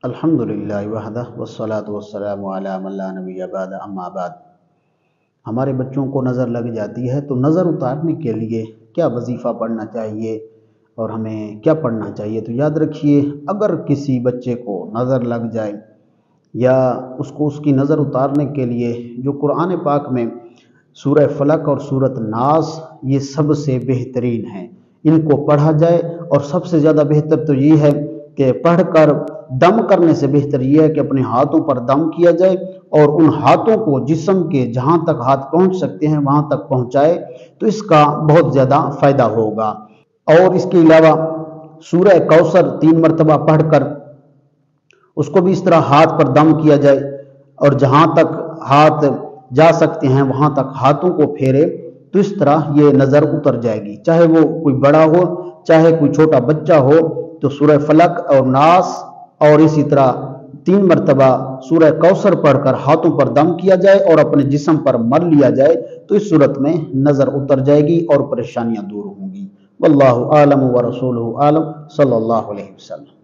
الحمدللہ وحدہ والصلاة والسلام علی من لا نبی بعد اما بعد۔ ہمارے بچوں کو نظر لگ جاتی ہے تو نظر اتارنے کے لیے کیا وظیفہ پڑھنا چاہیے اور ہمیں کیا پڑھنا چاہیے؟ تو یاد رکھیے، اگر کسی بچے کو نظر لگ جائے یا اس کی نظر اتارنے کے لیے جو قرآن پاک میں سورہ فلق اور سورۃ ناس یہ سب سے بہترین ہیں، ان کو پڑھا جائے۔ اور سب سے زیادہ بہتر تو یہ ہے کہ پڑھ کر دم کرنے سے بہتر یہ ہے کہ اپنے ہاتھوں پر دم کیا جائے اور ان ہاتھوں کو جسم کے جہاں تک ہاتھ پہنچ سکتے ہیں وہاں تک پہنچائے، تو اس کا بہت زیادہ فائدہ ہوگا۔ اور اس کے علاوہ سورہ کوثر 3 مرتبہ پڑھ کر اس کو بھی اس طرح ہاتھ پر دم کیا جائے اور جہاں تک ہاتھ جا سکتے ہیں وہاں تک ہاتھوں کو پھیرے، تو اس طرح یہ نظر اتر جائے گی۔ چاہے وہ کوئی بڑا ہو چاہے کوئی چھوٹا بچہ ہو، تو سورہ فلق اور ناس اور اسی طرح 3 مرتبہ سورہ کوثر پڑھ کر ہاتھوں پر دم کیا جائے اور اپنے جسم پر مل لیا جائے، تو اس صورت میں نظر اتر جائے گی اور پریشانیاں دور ہوں گی۔ واللہ عالم ورسولہ عالم، صلی اللہ علیہ وسلم۔